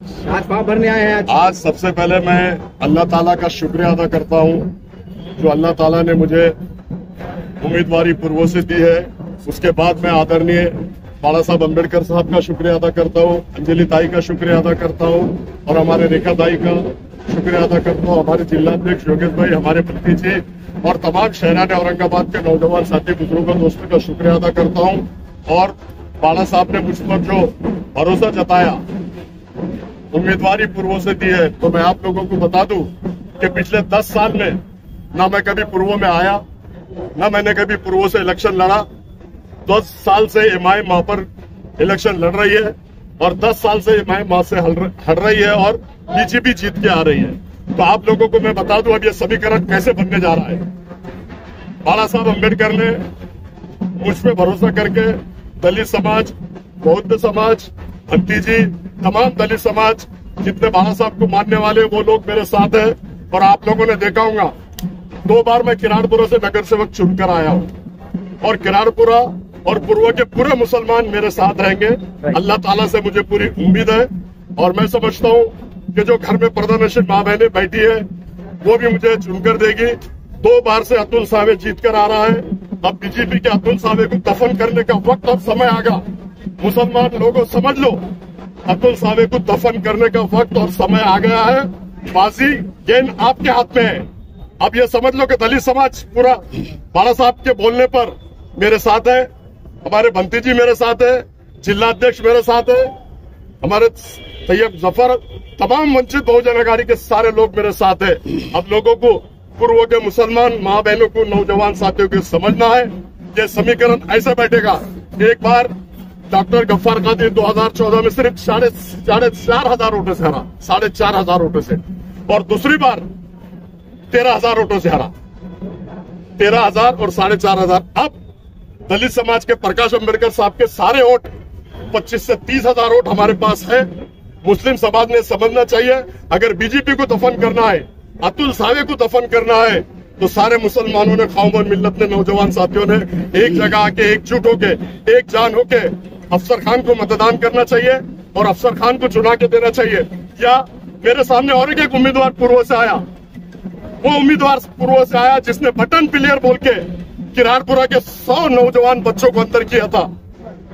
आज फॉर्म भरने आए हैं। आज सबसे पहले मैं अल्लाह ताला का शुक्रिया अदा करता हूं, जो अल्लाह ताला ने मुझे उम्मीदवारी पूर्व से दी है। उसके बाद मैं आदरणीय बाला साहब अम्बेडकर साहब का शुक्रिया अदा करता हूं, अंजलि ताई का शुक्रिया अदा करता हूं और हमारे रेखा दाई का शुक्रिया अदा करता हूं, हमारे जिलाध्यक्ष योगेश भाई, हमारे भतीजे और तमाम शहरान औरंगाबाद के नौजवान साथी बुजुर्गों दोस्तों का शुक्रिया अदा करता हूं। और बाला साहब ने मुझ पर जो भरोसा जताया, उम्मीदवारी पूर्व से दी है, तो मैं आप लोगों को बता दूं कि पिछले 10 साल में ना मैं कभी पूर्व में आया, ना मैंने कभी पूर्व से इलेक्शन लड़ा। 10 साल से एमआई वहां पर इलेक्शन लड़ रही है और 10 साल से एमआई वहां से हट रही है और बीजेपी जीत के आ रही है। तो आप लोगों को मैं बता दूं अब ये समीकरण कैसे बनने जा रहा है। बाला साहब अम्बेडकर ने मुझ पे भरोसा करके दलित समाज, बौद्ध समाज, भतीजी, तमाम दलित समाज जितने बाला साहब को मानने वाले वो लोग मेरे साथ हैं। और आप लोगों ने देखा होगा 2 बार मैं किराड़पुरा से नगर सेवक चुनकर आया हूं और किराड़पुरा और पूर्व के पूरे मुसलमान मेरे साथ रहेंगे। अल्लाह ताला से मुझे पूरी उम्मीद है और मैं समझता हूं कि जो घर में पर्दानशीन माँ बहनें बैठी है वो भी मुझे चुनकर देगी। 2 बार से अतुल सावे जीत कर आ रहा है। अब बीजेपी के अतुल सावे को दफन करने का वक्त अब समय आ गया। मुसलमान लोगों समझ लो, अतुल सावे को दफन करने का वक्त और समय आ गया है। बाजी गेंद आपके हाथ में है। अब ये समझ लो कि दलित समाज पूरा बाला साहब के बोलने पर मेरे साथ है, हमारे भंतीजी मेरे साथ है, जिलाध्यक्ष मेरे साथ है, हमारे तैयब जफर, तमाम वंचित बहुजन अघाड़ी के सारे लोग मेरे साथ है। अब लोगों को पूर्व के मुसलमान माँ बहनों को, नौजवान साथियों को समझना है, ये समीकरण ऐसे बैठेगा। एक बार डॉक्टर गफ्फार कादिर 2014 में सिर्फ 4,500 वोटों से हरा, 4,500 वोटों से, और दूसरी बार 13,000 वोटों से हरा, 13,000 और 4,500। अब दलित समाज के प्रकाश अम्बेडकर साहब के सारे वोट 25 से 30,000 वोट हमारे पास है। मुस्लिम समाज ने समझना चाहिए, अगर बीजेपी को दफन करना है, अतुल सावे को दफन करना है, तो सारे मुसलमानों ने, कौम और मिल्लत ने, नौजवान साथियों ने एक जगह आके, एकजुट होके, एक जान होके अफसर खान को मतदान करना चाहिए और अफसर खान को चुना के देना चाहिए। या मेरे सामने और एक उम्मीदवार पूर्व से आया, वो उम्मीदवार पूर्व से आया जिसने बटन प्लेयर बोल के किराड़पुरा के 100 नौजवान बच्चों को अंदर किया था।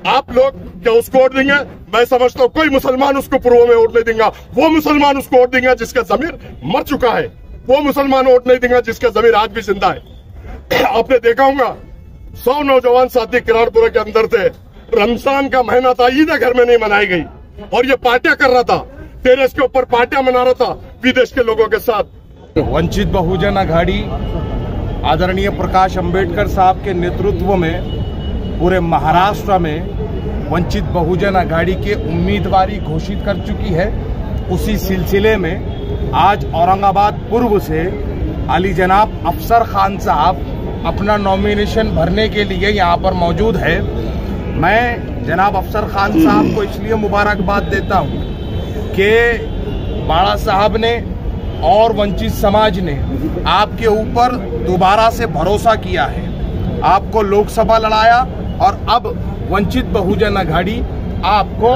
आप लोग क्या उसको वोट देंगे? मैं समझता हूं कोई मुसलमान उसको पूर्व में वोट नहीं देगा। वो मुसलमान उसको वोट देगा जिसका जमीर मर चुका है, वो मुसलमान वोट नहीं देगा जिसका जमीर आज भी जिंदा है। आपने देखा होगा 100 नौजवान साथी किराड़पुरा के अंदर थे। रमजान का महीना था, ईद घर में नहीं मनाई गई और ये पार्टियां कर रहा था, टेरेस के ऊपर पार्टियां मना रहा था विदेश के लोगों के साथ। वंचित बहुजन अघाड़ी आदरणीय प्रकाश अंबेडकर साहब के नेतृत्व में पूरे महाराष्ट्र में वंचित बहुजन अघाड़ी के उम्मीदवारी घोषित कर चुकी है। उसी सिलसिले में आज औरंगाबाद पूर्व से अली जनाब अफसर खान साहब अपना नॉमिनेशन भरने के लिए यहाँ पर मौजूद है। मैं जनाब अफसर खान साहब को इसलिए मुबारकबाद देता हूँ कि बाला साहब ने और वंचित समाज ने आपके ऊपर दोबारा से भरोसा किया है, आपको लोकसभा लड़ाया और अब वंचित बहुजन अघाड़ी आपको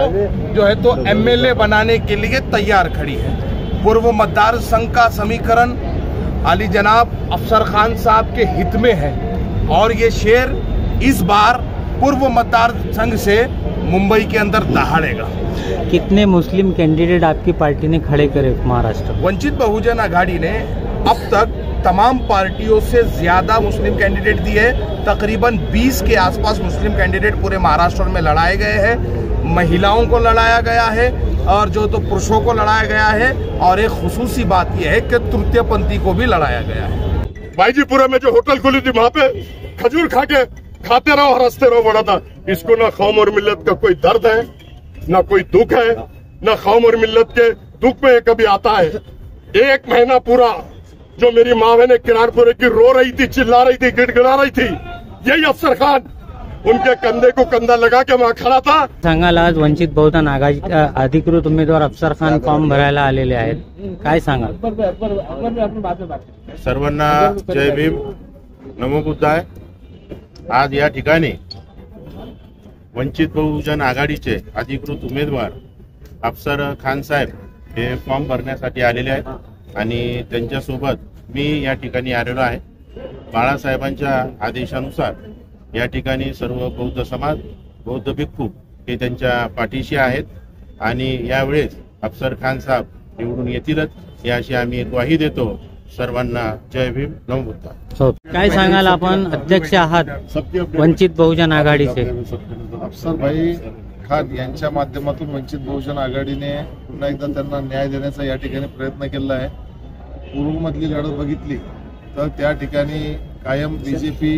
जो है तो एमएलए बनाने के लिए तैयार खड़ी है। पूर्व मतदार संघ का समीकरण अली जनाब अफसर खान साहब के हित में है और ये शेर इस बार पूर्व मतदार संघ से मुंबई के अंदर दहाड़ेगा। कितने मुस्लिम कैंडिडेट आपकी पार्टी ने खड़े करे महाराष्ट्र? वंचित बहुजन अघाड़ी ने अब तक तमाम पार्टियों से ज्यादा मुस्लिम कैंडिडेट दिए। तकरीबन 20 के आसपास मुस्लिम कैंडिडेट पूरे महाराष्ट्र में लड़ाए गए हैं। महिलाओं को लड़ाया गया है और जो तो पुरुषों को लड़ाया गया है, और एक खुसूसी बात यह है कि तृतीय पंथी को भी लड़ाया गया है। बाईजीपुरा में जो होटल खुली थी वहां पे खजूर खा के खाते रहो और हंसते रहो बड़ा था। इसको ना कौम और मिल्लत का कोई दर्द है, ना कोई दुख है, ना कौम और मिल्लत के दुख में कभी आता है। 1 महीना पूरा जो मेरी माँ बहने किराड़पुरे की रो रही थी, चिल्ला रही थी, गिड़गिड़ा रही थी, यही अफसर खान उनके कंधे को कंधा लगा के वहां खड़ा था। सांगाल आज वंचित बहुजन आघाडी अधिकृत उमेदवार अफसर खान फॉर्म भरायला आलेले आहेत, काय सांगाल? सर्वांना जय भीम, नमो बुद्धाय। आज या ठिकाणी वंचित बहुजन आघाडीचे अधिकृत उमेदवार अफसर खान साहेब हे फॉर्म भरण्यासाठी आलेले आहेत आणि त्यांच्यासोबत मी या ठिकाणी आलेलो आहे. बाळासाहेबांच्या आदेशानुसार या ठिकाणी सर्व बौद्ध समाज, बौद्ध भिक्खू हे त्यांच्या पाठीशी आहेत आणि यावेळेस अफसर खान साहेब निवडून येतीलच याची आम्ही ग्वाही देतो. सर्वांना जय भीम, नमो बुद्धाय. हो, काय सांगाल, आपण अध्यक्ष आहात वंचित बहुजन आघाडीचे. अफसरभाई खान यांच्या माध्यमातून वंचित बहुजन आघाडीने पुन्हा एकदा त्यांना न्याय देण्याचा या ठिकाणी प्रयत्न केला आहे. पूर्वमधली लढत बघितली तर त्या ठिकाणी कायम बीजेपी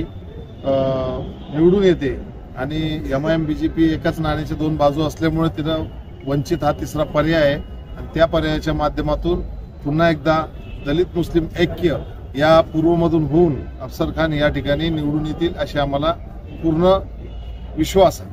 निवडून येते आणि MIM BJP एकाच नाण्याच्या दोन बाजू असल्यामुळे तिथं वंचित हा तिसरा पर्याय आहे आणि त्या पर्यायाच्या माध्यमातून पुन्हा एकदा दलित मुस्लिम ऐक्य या पूर्वमधून होऊन अफसर खान या ठिकाणी निवडून येतील अशी आम्हाला पूर्ण विश्वास आहे.